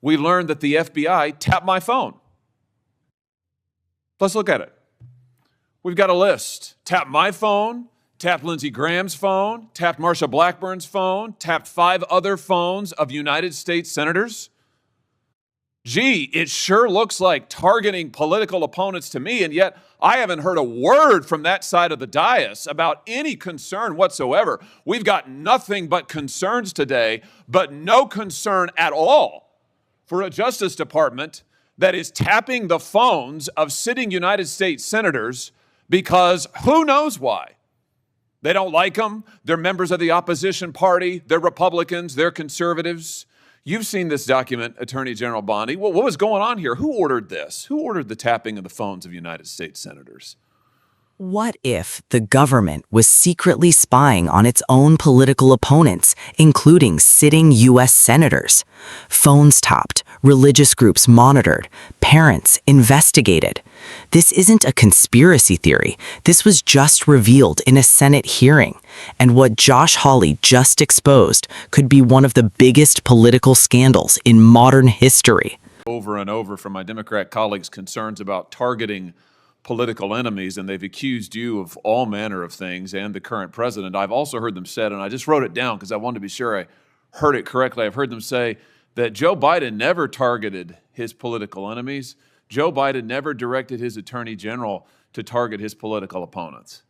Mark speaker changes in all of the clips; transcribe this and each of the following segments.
Speaker 1: we learned that the FBI tapped my phone. Let's look at it. We've got a list. Tapped my phone, tapped Lindsey Graham's phone, tapped Marsha Blackburn's phone, tapped 5 other phones of United States senators. Gee, it sure looks like targeting political opponents to me, and yet I haven't heard a word from that side of the dais about any concern whatsoever. We've got nothing but concerns today, but no concern at all for a Justice Department that is tapping the phones of sitting United States senators because who knows why. They don't like them. They're members of the opposition party. They're Republicans. They're conservatives. You've seen this document, Attorney General Bondi. What was going on here? Who ordered this? Who ordered the tapping of the phones of United States senators?
Speaker 2: What if the government was secretly spying on its own political opponents, including sitting U.S. senators? Phones tapped, religious groups monitored, parents investigated. This isn't a conspiracy theory. This was just revealed in a Senate hearing. And what Josh Hawley just exposed could be one of the biggest political scandals in modern history.
Speaker 1: Over and over from my Democrat colleagues concerns about targeting political enemies, and they've accused you of all manner of things and the current president. I've also heard them said, and I just wrote it down because I wanted to be sure I heard it correctly. I've heard them say that Joe Biden never targeted his political enemies. Joe Biden never directed his attorney general to target his political opponents.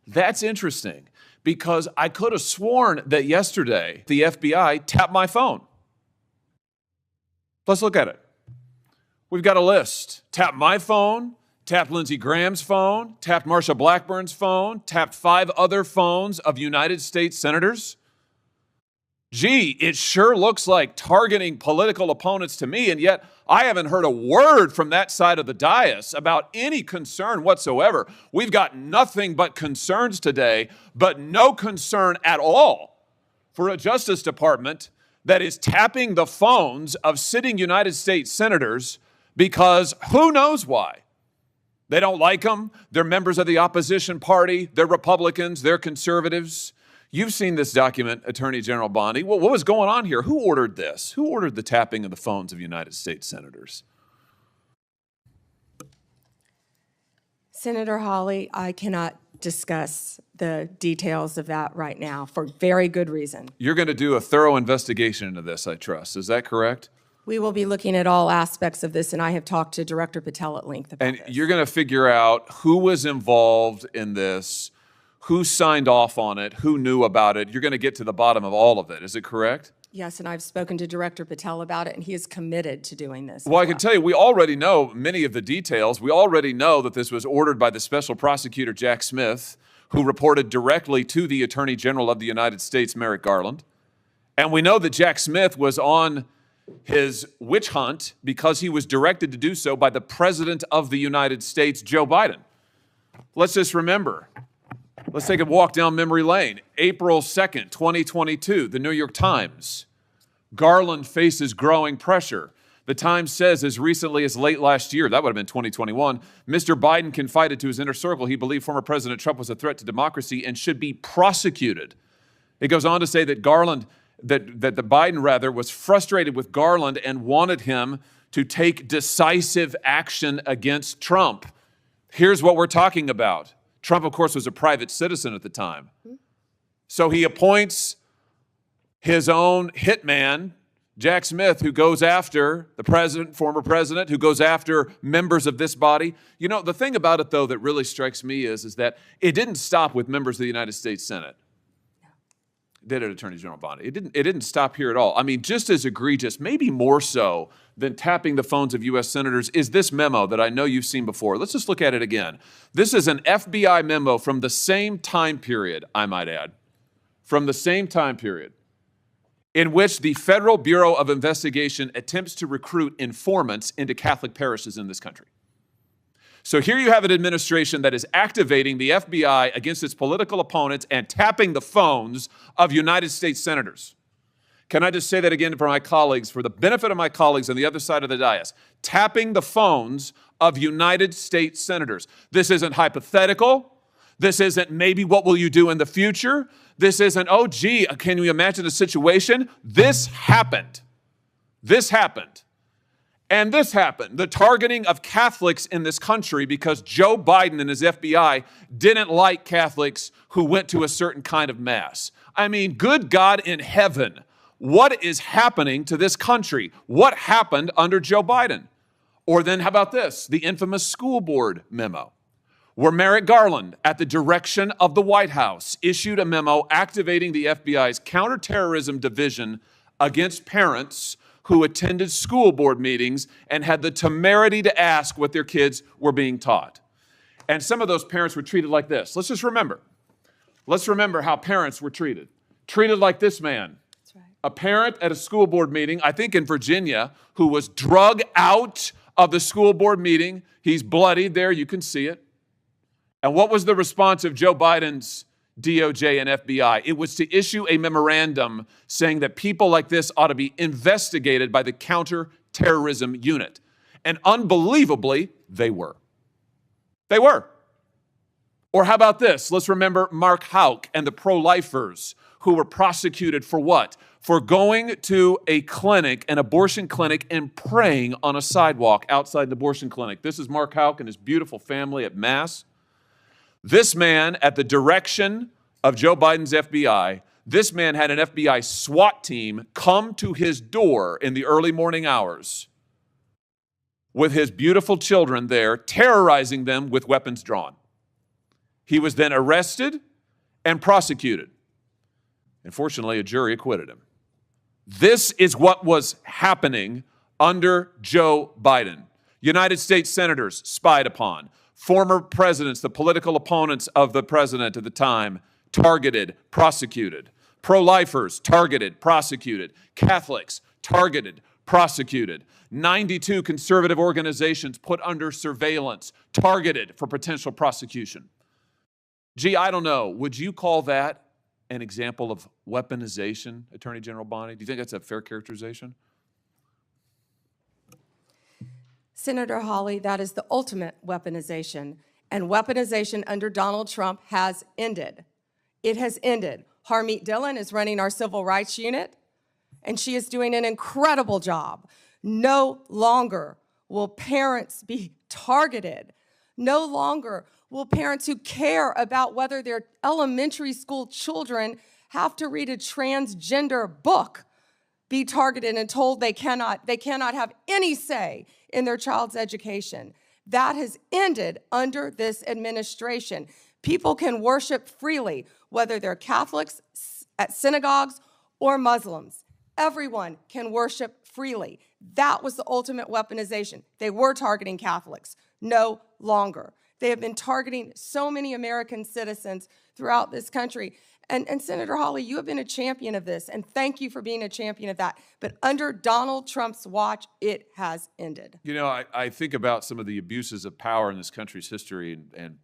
Speaker 1: That's interesting, because I could have sworn that yesterday the FBI tapped my phone. Let's look at it. We've got a list. Tapped my phone, tapped Lindsey Graham's phone, tapped Marsha Blackburn's phone, tapped 5 other phones of United States senators. Gee, it sure looks like targeting political opponents to me, and yet I haven't heard a word from that side of the dais about any concern whatsoever. We've got nothing but concerns today, but no concern at all for a Justice Department that is tapping the phones of sitting United States senators because who knows why. They don't like them. They're members of the opposition party. They're Republicans. They're conservatives. You've seen this document, Attorney General Bondi. What was going on here? Who ordered this? Who ordered the tapping of the phones of United States senators?
Speaker 3: Senator Hawley, I cannot discuss the details of that right now for very good reason.
Speaker 1: You're going to do a thorough investigation into this, I trust. Is that correct?
Speaker 3: We will be looking at all aspects of this, and I have talked to Director Patel at length about this.
Speaker 1: And you're going to figure out who was involved in this, who signed off on it, who knew about it. You're going to get to the bottom of all of it. Is it correct?
Speaker 3: Yes, and I've spoken to Director Patel about it, and he is committed to doing this.
Speaker 1: Well, I can tell you, we already know many of the details. We already know that this was ordered by the Special Prosecutor Jack Smith, who reported directly to the Attorney General of the United States, Merrick Garland. And we know that Jack Smith was on his witch hunt because he was directed to do so by the President of the United States, Joe Biden. Let's just remember. Let's take a walk down memory lane. April 2nd, 2022, the New York Times. Garland faces growing pressure. The Times says as recently as late last year, that would have been 2021, Mr. Biden confided to his inner circle he believed former President Trump was a threat to democracy and should be prosecuted. It goes on to say that Biden was frustrated with Garland and wanted him to take decisive action against Trump. Here's what we're talking about. Trump, of course, was a private citizen at the time. So he appoints his own hitman, Jack Smith, who goes after the president, former president, who goes after members of this body. You know, the thing about it, though, that really strikes me is that it didn't stop with members of the United States Senate. Did it, Attorney General Bondi? It didn't stop here at all. I mean, just as egregious, maybe more so than tapping the phones of U.S. senators, is this memo that I know you've seen before. Let's just look at it again. This is an FBI memo from the same time period, I might add, from the same time period, in which the Federal Bureau of Investigation attempts to recruit informants into Catholic parishes in this country. So here you have an administration that is activating the FBI against its political opponents and tapping the phones of United States senators. Can I just say that again for my colleagues, for the benefit of my colleagues on the other side of the dais? Tapping the phones of United States senators. This isn't hypothetical. This isn't maybe what will you do in the future. This isn't, oh, gee, can you imagine a situation? This happened. This happened. And this happened, the targeting of Catholics in this country because Joe Biden and his FBI didn't like Catholics who went to a certain kind of mass. I mean, good God in heaven, what is happening to this country? What happened under Joe Biden? Or then how about this, the infamous school board memo, where Merrick Garland, at the direction of the White House, issued a memo activating the FBI's counterterrorism division against parents who attended school board meetings and had the temerity to ask what their kids were being taught. And some of those parents were treated like this. Let's just remember. Let's remember how parents were treated. Treated like this man. That's right. A parent at a school board meeting, I think in Virginia, who was drug out of the school board meeting. He's bloodied there, you can see it. And what was the response of Joe Biden's DOJ and FBI? It was to issue a memorandum saying that people like this ought to be investigated by the counterterrorism unit. And unbelievably, they were. They were. Or how about this? Let's remember Mark Houck and the pro-lifers who were prosecuted for what? For going to a clinic, an abortion clinic, and praying on a sidewalk outside the abortion clinic. This is Mark Houck and his beautiful family at Mass. This man, at the direction of Joe Biden's FBI, this man had an FBI SWAT team come to his door in the early morning hours with his beautiful children there, terrorizing them with weapons drawn. He was then arrested and prosecuted. Unfortunately, a jury acquitted him. This is what was happening under Joe Biden. United States senators spied upon. Former presidents, the political opponents of the president at the time, targeted, prosecuted. Pro-lifers, targeted, prosecuted. Catholics, targeted, prosecuted. 92 conservative organizations put under surveillance, targeted for potential prosecution. Gee, I don't know. Would you call that an example of weaponization, Attorney General Bondi? Do you think that's a fair characterization?
Speaker 3: Senator Hawley, that is the ultimate weaponization. And weaponization under Donald Trump has ended. It has ended. Harmeet Dillon is running our civil rights unit, and she is doing an incredible job. No longer will parents be targeted. No longer will parents who care about whether their elementary school children have to read a transgender book be targeted and told they cannot have any say in their child's education. That has ended under this administration. People can worship freely, whether they're Catholics at synagogues or Muslims. Everyone can worship freely. That was the ultimate weaponization. They were targeting Catholics. No longer. They have been targeting so many American citizens throughout this country. And Senator Hawley, you have been a champion of this, and thank you for being a champion of that. But under Donald Trump's watch, it has ended.
Speaker 1: You know, I think about some of the abuses of power in this country's history, and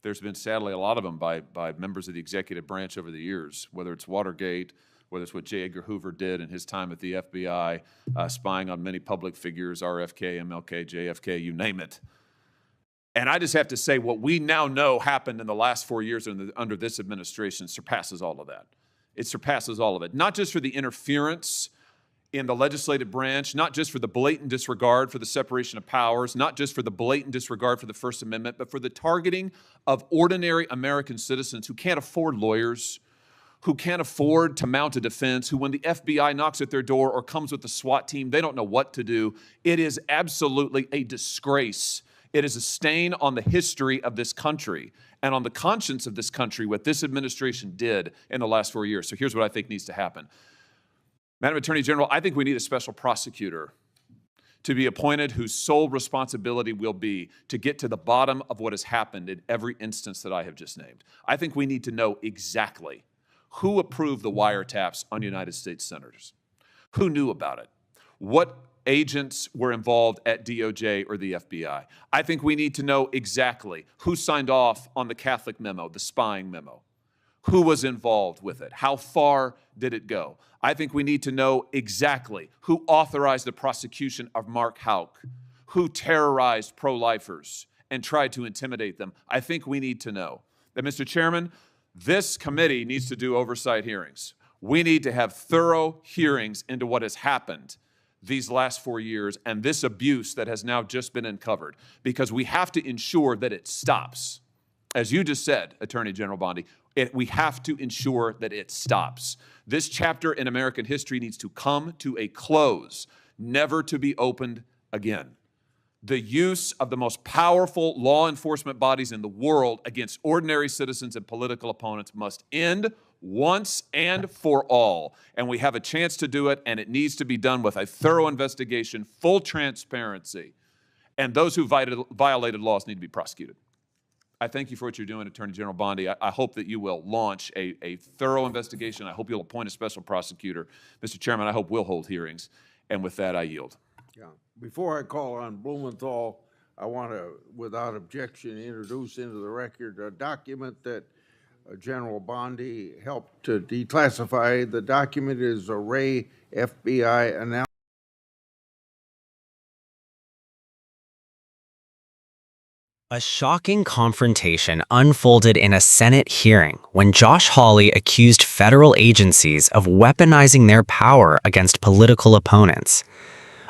Speaker 1: there's been, sadly, a lot of them by members of the executive branch over the years, whether it's Watergate, whether it's what J. Edgar Hoover did in his time at the FBI, spying on many public figures, RFK, MLK, JFK, you name it. And I just have to say, what we now know happened in the last 4 years under this administration surpasses all of that. It surpasses all of it. Not just for the interference in the legislative branch, not just for the blatant disregard for the separation of powers, not just for the blatant disregard for the First Amendment, but for the targeting of ordinary American citizens who can't afford lawyers, who can't afford to mount a defense, who when the FBI knocks at their door or comes with the SWAT team, they don't know what to do. It is absolutely a disgrace. It is a stain on the history of this country and on the conscience of this country what this administration did in the last 4 years. So here's what I think needs to happen. Madam Attorney General, I think we need a special prosecutor to be appointed whose sole responsibility will be to get to the bottom of what has happened in every instance that I have just named. I think we need to know exactly who approved the wiretaps on United States senators, who knew about it, what agents were involved at DOJ or the FBI. I think we need to know exactly who signed off on the Catholic memo, the spying memo, who was involved with it, how far did it go. I think we need to know exactly who authorized the prosecution of Mark Houck, who terrorized pro-lifers and tried to intimidate them. I think we need to know that, Mr. Chairman, this committee needs to do oversight hearings. We need to have thorough hearings into what has happened. these last 4 years and this abuse that has now just been uncovered, because we have to ensure that it stops. As you just said, Attorney General Bondi, we have to ensure that it stops. This chapter in American history needs to come to a close, never to be opened again. The use of the most powerful law enforcement bodies in the world against ordinary citizens and political opponents must end once and for all. And we have a chance to do it, and it needs to be done with a thorough investigation, full transparency. And those who violated laws need to be prosecuted. I thank you for what you're doing, Attorney General Bondi. I hope that you will launch a thorough investigation. I hope you'll appoint a special prosecutor. Mr. Chairman, I hope we'll hold hearings. And with that, I yield.
Speaker 4: Yeah. Before I call on Blumenthal, I want to, without objection, introduce into the record a document that General Bondi helped to declassify. The document is a Ray FBI announcement.
Speaker 2: A shocking confrontation unfolded in a Senate hearing when Josh Hawley accused federal agencies of weaponizing their power against political opponents.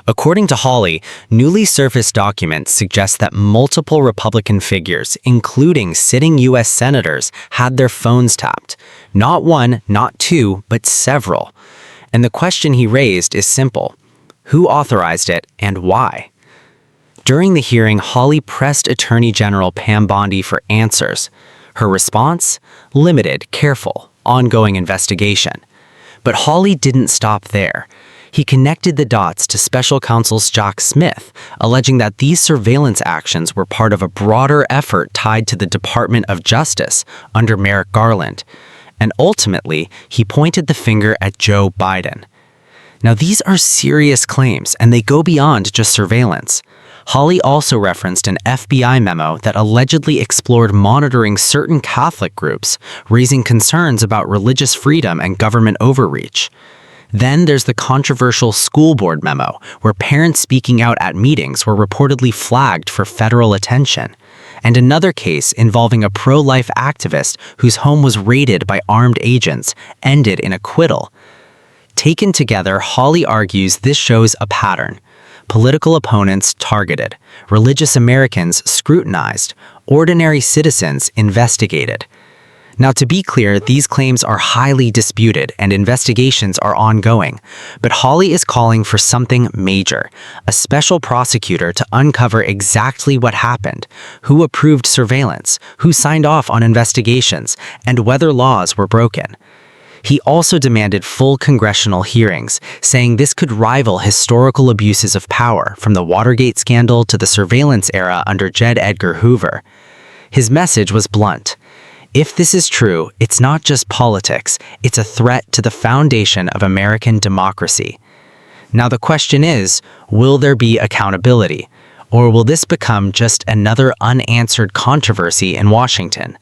Speaker 2: According to Hawley, newly surfaced documents suggest that multiple Republican figures, including sitting U.S. senators, had their phones tapped. Not one, not two, but several. And the question he raised is simple: who authorized it and why? During the hearing, Hawley pressed Attorney General Pam Bondi for answers. Her response? Limited, careful, ongoing investigation. But Hawley didn't stop there. He connected the dots to Special Counsel Jack Smith, alleging that these surveillance actions were part of a broader effort tied to the Department of Justice under Merrick Garland. And ultimately, he pointed the finger at Joe Biden. Now, these are serious claims, and they go beyond just surveillance. Hawley also referenced an FBI memo that allegedly explored monitoring certain Catholic groups, raising concerns about religious freedom and government overreach. Then there's the controversial school board memo, where parents speaking out at meetings were reportedly flagged for federal attention. And another case involving a pro-life activist whose home was raided by armed agents ended in acquittal. Taken together, Hawley argues this shows a pattern. Political opponents targeted, religious Americans scrutinized, ordinary citizens investigated. Now, to be clear, these claims are highly disputed and investigations are ongoing, but Hawley is calling for something major: a special prosecutor to uncover exactly what happened, who approved surveillance, who signed off on investigations, and whether laws were broken. He also demanded full congressional hearings, saying this could rival historical abuses of power from the Watergate scandal to the surveillance era under J. Edgar Hoover. His message was blunt. If this is true, it's not just politics, it's a threat to the foundation of American democracy. Now the question is, will there be accountability? Or will this become just another unanswered controversy in Washington?